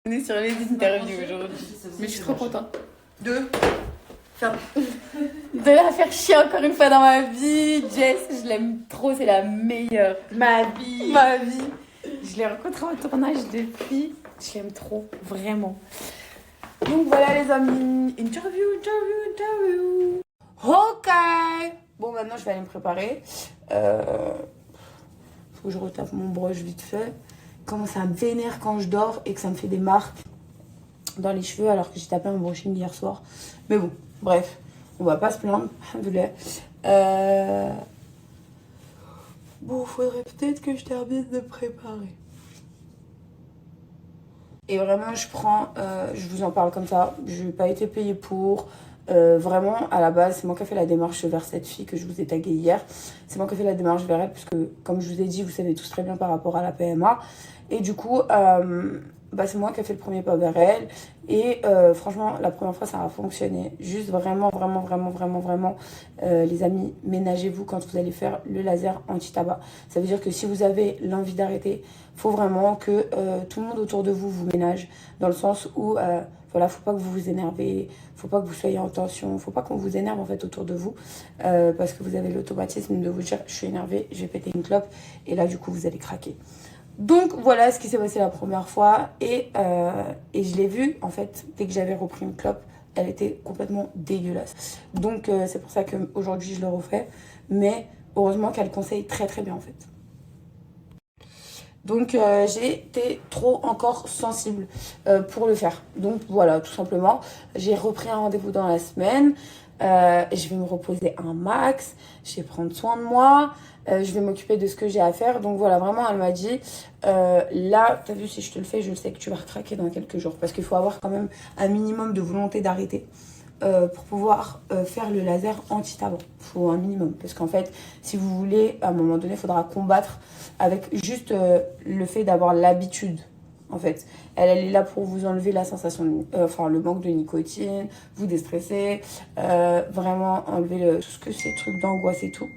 On est sur les interviews aujourd'hui. Mais je suis trop contente. De la faire chier encore une fois dans ma vie. Jess, je l'aime trop, c'est la meilleure. Ma vie. Je l'ai rencontrée en tournage depuis. Je l'aime trop, vraiment. Donc voilà les amis. Interview. Ok. Bon, maintenant je vais aller me préparer. Faut que je retape mon broche vite fait. Comment ça me vénère quand je dors et que ça me fait des marques dans les cheveux alors que j'ai tapé un brushing hier soir. Mais bon, bref, on va pas se plaindre. Bon, faudrait peut-être que je termine de préparer. Et vraiment, je vous en parle comme ça. Je n'ai pas été payée pour. Vraiment, à la base, c'est moi qui ai fait la démarche vers cette fille que je vous ai taguée hier. C'est moi qui ai fait la démarche vers elle, puisque, comme je vous ai dit, vous savez tous très bien par rapport à la PMA. Et du coup, c'est moi qui ai fait le premier pas vers elle. Et franchement, la première fois, ça a fonctionné. Juste vraiment, les amis, ménagez-vous quand vous allez faire le laser anti-tabac. Ça veut dire que si vous avez l'envie d'arrêter, il faut vraiment que tout le monde autour de vous ménage. Dans le sens où... Voilà, faut pas que vous vous énervez, faut pas que vous soyez en tension, faut pas qu'on vous énerve en fait autour de vous, parce que vous avez l'automatisme de vous dire je suis énervée, je vais péter une clope, et là du coup vous allez craquer. Donc voilà ce qui s'est passé la première fois, et je l'ai vu en fait, dès que j'avais repris une clope, elle était complètement dégueulasse. Donc c'est pour ça qu'aujourd'hui je le refais, mais heureusement qu'elle conseille très bien en fait. Donc j'ai été trop encore sensible pour le faire. Donc voilà, tout simplement, j'ai repris un rendez-vous dans la semaine. Je vais me reposer un max, je vais prendre soin de moi, je vais m'occuper de ce que j'ai à faire. Donc voilà, vraiment, elle m'a dit, là, t'as vu, si je te le fais, je sais que tu vas recraquer dans quelques jours. Parce qu'il faut avoir quand même un minimum de volonté d'arrêter. Pour pouvoir faire le laser anti-tabac. Il faut un minimum. Parce qu'en fait, si vous voulez, à un moment donné, il faudra combattre avec juste le fait d'avoir l'habitude. En fait, elle est là pour vous enlever la sensation, le manque de nicotine, vous déstresser, vraiment enlever tout ce que c'est, trucs d'angoisse et tout.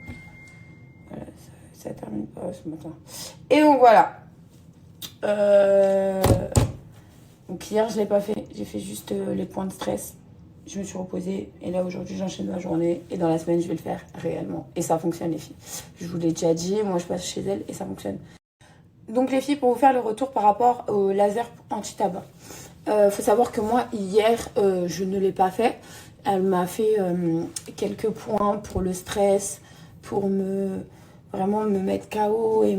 Voilà, ça termine pas ce matin. Et donc voilà. Donc hier, je l'ai pas fait. J'ai fait juste les points de stress. Je me suis reposée et là aujourd'hui j'enchaîne ma journée et dans la semaine je vais le faire réellement et ça fonctionne les filles. Je vous l'ai déjà dit, moi je passe chez elle et ça fonctionne. Donc les filles, pour vous faire le retour par rapport au laser anti-tabac, faut savoir que moi hier je ne l'ai pas fait. Elle m'a fait quelques points pour le stress, pour vraiment me mettre KO et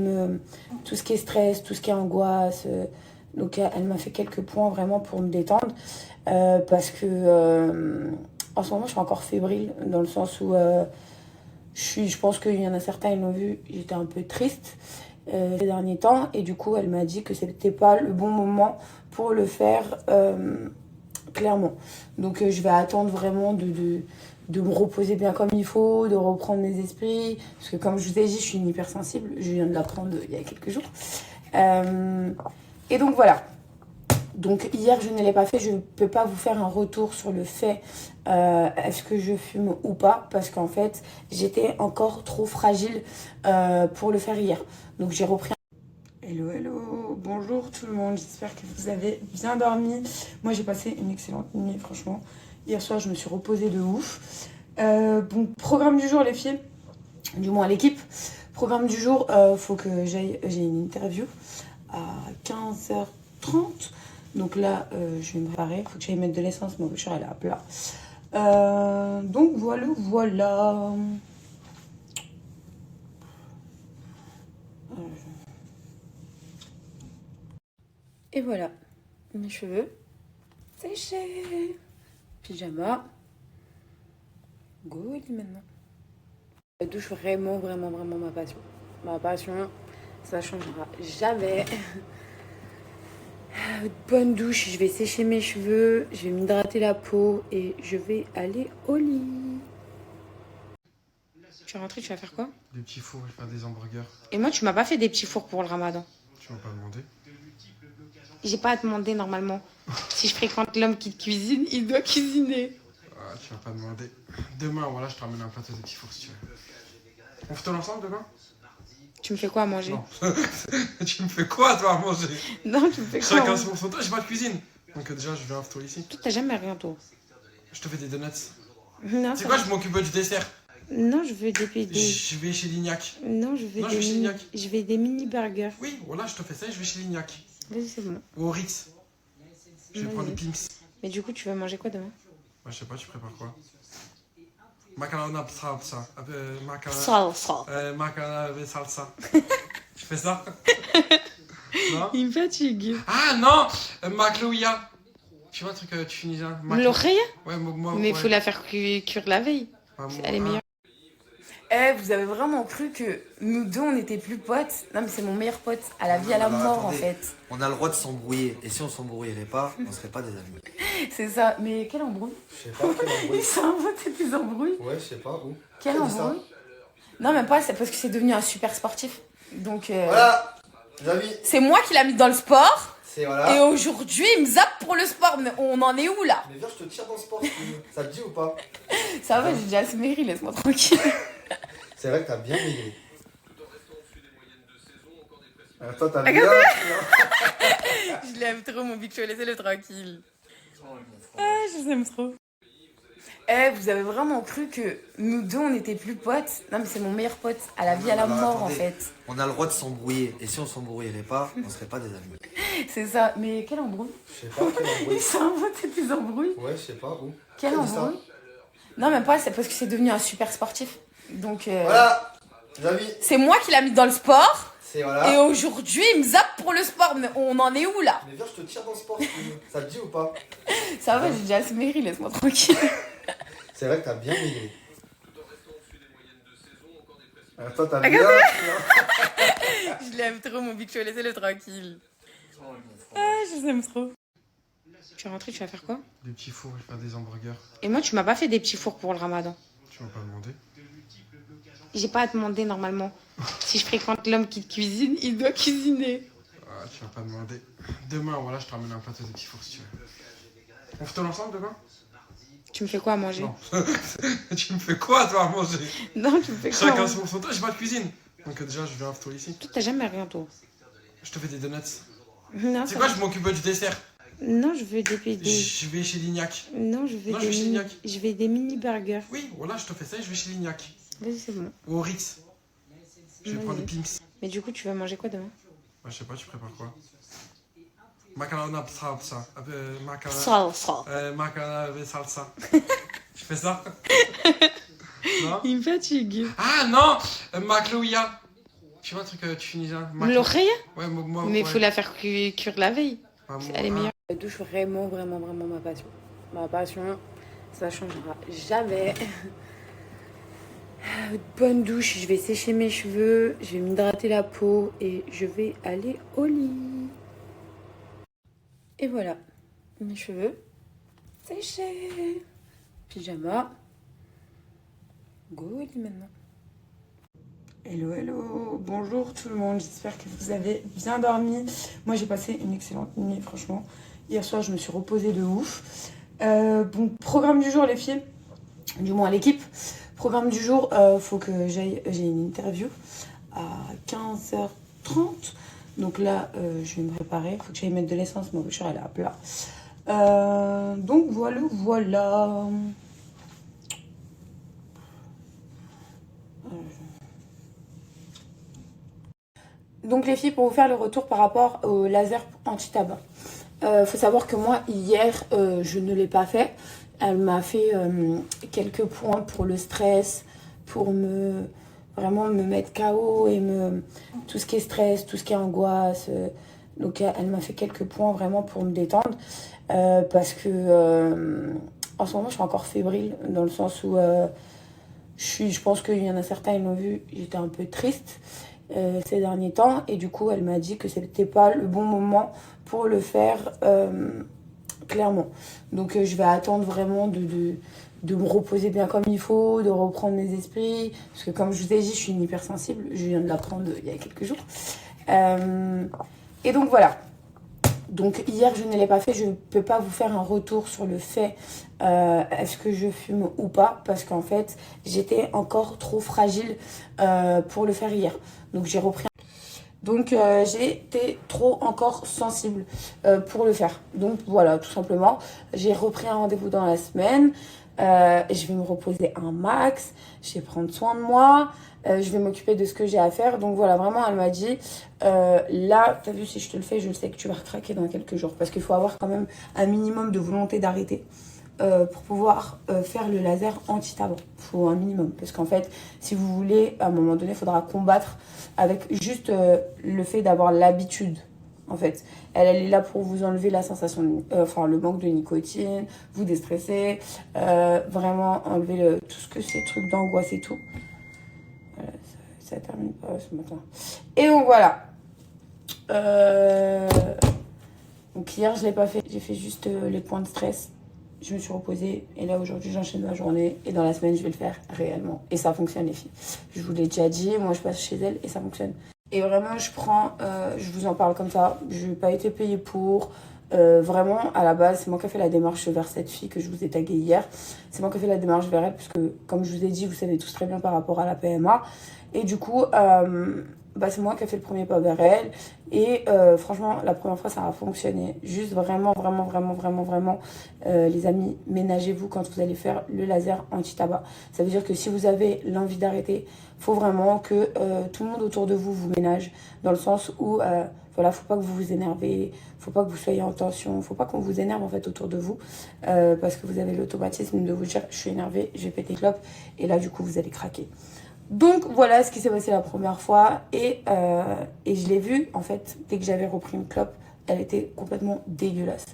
tout ce qui est stress, tout ce qui est angoisse. Donc elle m'a fait quelques points vraiment pour me détendre. Parce que en ce moment je suis encore fébrile dans le sens où je pense qu'il y en a certains, ils l'ont vu, j'étais un peu triste ces derniers temps et du coup elle m'a dit que c'était pas le bon moment pour le faire clairement. Donc je vais attendre vraiment de me reposer bien comme il faut, de reprendre mes esprits, parce que comme je vous ai dit, je suis une hypersensible, je viens de l'apprendre il y a quelques jours. Et donc voilà. Donc hier je ne l'ai pas fait, je ne peux pas vous faire un retour sur le fait est-ce que je fume ou pas, parce qu'en fait j'étais encore trop fragile pour le faire hier. Donc j'ai repris. Hello, bonjour tout le monde, j'espère que vous avez bien dormi. Moi j'ai passé une excellente nuit franchement. Hier soir je me suis reposée de ouf. Bon, programme du jour les filles, du moins l'équipe. Programme du jour, faut que j'ai une interview à 15h30. Donc là, je vais me préparer. Il faut que j'aille mettre de l'essence. Mon voiture, elle est à plat. Donc voilà. Et voilà. Mes cheveux séchés. Pyjama. Good maintenant. La douche, vraiment ma passion. Ma passion, ça changera jamais. Bonne douche, je vais sécher mes cheveux, je vais m'hydrater la peau et je vais aller au lit. Tu es rentrée, tu vas faire quoi? Des petits fours, je vais faire des hamburgers. Et moi, tu m'as pas fait des petits fours pour le ramadan. Tu m'as pas demandé? J'ai pas à demander normalement. Si je fréquente l'homme qui cuisine, il doit cuisiner. Ah, tu m'as pas demandé. Demain, voilà, je te ramène un plateau de petits fours si tu veux. On fait tout ensemble demain? Tu me fais quoi à manger? Non. Tu me fais quoi, toi, à manger? Non, tu me fais quoi? Chacun son temps, j'ai pas de cuisine. Donc déjà, je vais un tour ici. Toi, t'as jamais rien, toi. Je te fais des donuts. Non, C'est quoi, je m'occupe du dessert. Non, je veux Je vais chez Lignac. Non, je veux Non, je vais chez Lignac. Je veux des mini burgers. Oui, voilà, je te fais ça et je vais chez Lignac. Vas-y, c'est bon. Ou au Ritz. Je vais Vas-y. prendre des Pimps. Mais du coup, tu vas manger quoi demain? Moi, je sais pas, tu prépares quoi? Macarona salsa. Salsa. Macarona salsa. Tu fais ça? Non? Il me fatigue. Ah non! Maclouia. Tu vois un truc tunisien? L'oreille? Ouais, moi. Mais il ouais. faut la faire cuire la veille. Ah, moi, Elle est meilleure. Vous avez vraiment cru que nous deux, on était plus potes? Non, mais c'est mon meilleur pote. À la vie, à la Alors, mort, attendez. en fait. On a le droit de s'embrouiller. Et si on s'embrouillerait pas, on serait pas des amis. C'est ça. Mais quel embrouille? Je sais pas, quel embrouille. Il s'est inventé des embrouilles. Ouais, je sais pas, où. Quel Qui a dit ça embrouille? Non, même pas. C'est parce que c'est devenu un super sportif. Donc, Voilà, les amis, c'est moi qui l'a mis dans le sport. c'est voilà. Et aujourd'hui, il me zappe pour le sport. Mais on en est où, là? Mais viens, je te tire dans le sport si tu veux. Ça te dit ou pas? Ça va, j'ai déjà assez maigri. Laisse-moi tranquille. C'est vrai que t'as bien maigri. Toi, t'as Regarde. bien. Je l'aime trop, mon bichot. Laissez-le tranquille. Ah, je vous aime trop. Vous avez vraiment cru que nous deux, on était plus potes? Non, mais c'est mon meilleur pote. À la vie, à la Alors, mort, en attendez. fait. On a le droit de s'embrouiller. Et si on s'embrouillerait pas, on serait pas des amis. C'est ça. Mais quel embrouille? Je sais pas, quel embrouille. Il s'est inventé des embrouilles. Ouais, je sais pas, où. Quel Qui a dit ça? embrouille? Non, même pas. C'est parce que c'est devenu un super sportif. Donc, Voilà, les amis, c'est moi qui l'a mis dans le sport. c'est voilà. Et aujourd'hui, il me zappe pour le sport. Mais on en est où, là? Mais viens, je te tire dans le sport si tu veux. Ça te dit ou pas? Ça va, j'ai déjà assez maigri. Laisse-moi tranquille. C'est vrai que t'as bien maigri. Toi, t'as bien. Regarde. Je l'aime trop, mon bichot. Laissez-le tranquille. Ah, je vous aime trop. Tu es rentré, tu vas faire quoi? Des petits fours, je vais faire des hamburgers. Et moi, tu m'as pas fait des petits fours pour le ramadan. Tu m'as pas demandé. J'ai pas à te demander normalement. Si je fréquente l'homme qui cuisine, il doit cuisiner. Ah, tu m'as pas demandé. Demain, voilà, je te ramène un plateau de petits fours si tu veux. On fait tout ensemble demain? Tu me fais quoi à manger? Non. Tu me fais quoi, toi, à manger? Non, tu me fais quoi? Chacun son temps, j'ai pas de cuisine. Donc déjà, je vais un tour ici. Toi, t'as jamais rien, toi. Je te fais des donuts. Non, C'est ça quoi, va. je m'occupe du dessert. Non, je veux Je vais chez Lignac. Non, je veux Non, je vais chez Lignac. Je veux des mini burgers. Oui, voilà, je te fais ça et je vais chez Lignac. Vas-y, c'est bon. Ou au Ritz. Je vais Vas-y. prendre des Pimps. Mais du coup, tu vas manger quoi demain? Moi, je sais pas, tu prépares quoi? Macarona salsa. Salsa. Macarona salsa. Tu fais ça? Non? Il me fatigue. Ah non! Maclouia. Tu vois un truc tunisien? L'oreille? Ouais, moi. Mais il ouais. faut la faire cuire la veille. Ah, moi, Elle est ah. meilleure. La douche, vraiment, vraiment, vraiment ma passion. Ma passion, ça changera jamais. Bonne douche, je vais sécher mes cheveux, je vais m'hydrater la peau et je vais aller au lit. Et voilà, mes cheveux séchés. Pyjama. Go au lit maintenant. Hello, hello, bonjour tout le monde, j'espère que vous avez bien dormi. Moi j'ai passé une excellente nuit, franchement. Hier soir je me suis reposée de ouf. Bon, programme du jour les filles, du moins l'équipe. Programme du jour, faut que j'aille, j'ai une interview à 15h30. Donc là, je vais me préparer, faut que j'aille mettre de l'essence, ma voiture elle est à plat. Donc voilà. Donc les filles, pour vous faire le retour par rapport au laser anti-tabac. Faut savoir que moi, hier, je ne l'ai pas fait. Elle m'a fait quelques points pour le stress, pour vraiment me mettre KO et tout ce qui est stress, tout ce qui est angoisse. Donc elle m'a fait quelques points vraiment pour me détendre. Parce que en ce moment, je suis encore fébrile dans le sens où je pense qu'il y en a certains, ils l'ont vu, j'étais un peu triste. Ces derniers temps et du coup elle m'a dit que c'était pas le bon moment pour le faire clairement, donc je vais attendre vraiment de me reposer bien comme il faut, de reprendre mes esprits parce que comme je vous ai dit je suis une hypersensible, je viens de l'apprendre il y a quelques jours et donc voilà, Donc hier je ne l'ai pas fait, je ne peux pas vous faire un retour sur le fait est-ce que je fume ou pas, parce qu'en fait j'étais encore trop fragile pour le faire hier. Donc j'ai repris. Donc j'étais trop encore sensible pour le faire. Donc voilà, tout simplement, j'ai repris un rendez-vous dans la semaine. Je vais me reposer un max, je vais prendre soin de moi, je vais m'occuper de ce que j'ai à faire. Donc voilà, vraiment, elle m'a dit, là, t'as vu, si je te le fais, je sais que tu vas recraquer dans quelques jours. Parce qu'il faut avoir quand même un minimum de volonté d'arrêter pour pouvoir faire le laser anti-tabac. Il faut un minimum. Parce qu'en fait, si vous voulez, à un moment donné, il faudra combattre avec juste le fait d'avoir l'habitude. En fait, elle est là pour vous enlever la sensation, enfin le manque de nicotine, vous déstresser, vraiment enlever tout ce que c'est, trucs d'angoisse et tout. Voilà, ça termine pas ce matin. Et donc voilà. Donc hier je l'ai pas fait, j'ai fait juste les points de stress. Je me suis reposée et là aujourd'hui j'enchaîne ma journée et dans la semaine je vais le faire réellement. Et ça fonctionne les filles. Je vous l'ai déjà dit, moi je passe chez elle et ça fonctionne. Et vraiment, je vous en parle comme ça, je n'ai pas été payée pour. Vraiment, à la base, c'est moi qui ai fait la démarche vers cette fille que je vous ai taguée hier. C'est moi qui ai fait la démarche vers elle, puisque, comme je vous ai dit, vous savez tous très bien par rapport à la PMA. Et du coup, c'est moi qui ai fait le premier pas vers elle. Et franchement, la première fois, ça a fonctionné. Juste vraiment, les amis, ménagez-vous quand vous allez faire le laser anti-tabac. Ça veut dire que si vous avez l'envie d'arrêter, il faut vraiment que tout le monde autour de vous ménage. Dans le sens où, voilà, faut pas que vous vous énervez, faut pas que vous soyez en tension, faut pas qu'on vous énerve en fait autour de vous. Parce que vous avez l'automatisme de vous dire, je suis énervée, je vais péter clope. Et là, du coup, vous allez craquer. Donc voilà ce qui s'est passé la première fois et je l'ai vu en fait dès que j'avais repris une clope, elle était complètement dégueulasse.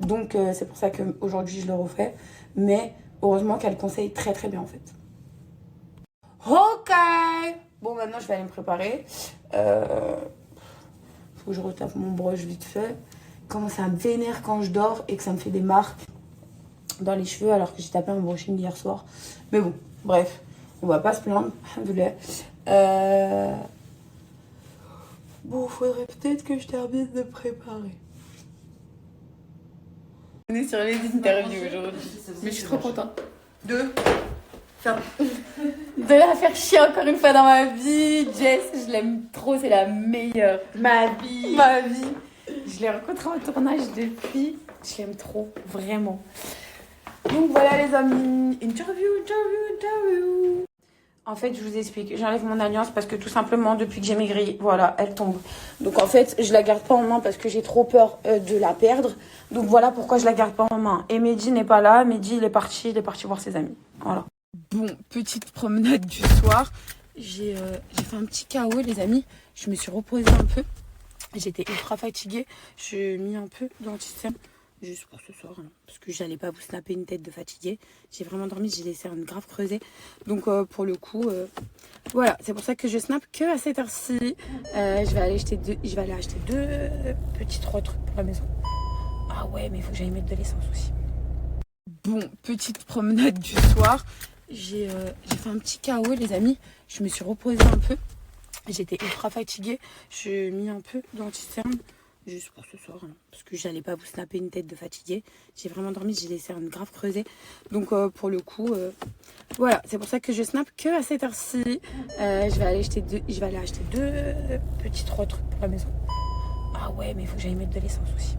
Donc c'est pour ça qu'aujourd'hui je le refais, mais heureusement qu'elle conseille très très bien en fait. Ok, bon maintenant je vais aller me préparer. Faut que je retape mon brush vite fait. Comment ça me vénère quand je dors et que ça me fait des marques dans les cheveux alors que j'ai tapé un brushing hier soir. Mais bon, bref. On va pas se plaindre, alhamdoulilah. Bon, faudrait peut-être que je termine de préparer. On est sur les interviews aujourd'hui. Mais je suis trop contente. De la faire chier encore une fois dans ma vie. Jess, je l'aime trop, c'est la meilleure. Ma vie. Je l'ai rencontrée en tournage depuis. Je l'aime trop, vraiment. Donc voilà les amis, interview. En fait, je vous explique, j'enlève mon alliance parce que tout simplement, depuis que j'ai maigri, voilà, elle tombe. Donc en fait, je la garde pas en main parce que j'ai trop peur de la perdre. Donc voilà pourquoi je la garde pas en main. Et Mehdi n'est pas là, Mehdi il est parti voir ses amis. Voilà. Bon, petite promenade du soir. J'ai fait un petit KO les amis, je me suis reposée un peu. J'étais ultra fatiguée, j'ai mis un peu d'anti-sème. Juste pour ce soir, hein, parce que j'allais pas vous snapper une tête de fatiguée. J'ai vraiment dormi, j'ai laissé un grave creusé. Donc pour le coup, voilà, c'est pour ça que je snap que à cette heure-ci. Je vais aller acheter deux petits trois trucs pour la maison. Ah ouais, mais il faut que j'aille mettre de l'essence aussi. Bon, petite promenade du soir. J'ai fait un petit KO les amis. Je me suis reposée un peu. J'étais ultra fatiguée. J'ai mis un peu d'anti-cerne. Juste pour ce soir, hein, parce que j'allais pas vous snapper une tête de fatiguée. J'ai vraiment dormi, j'ai laissé un grave creusé. Donc pour le coup, voilà, c'est pour ça que je snap que à cette heure-ci. Je vais aller acheter deux petits trois trucs pour la maison. Ah ouais, mais il faut que j'aille mettre de l'essence aussi.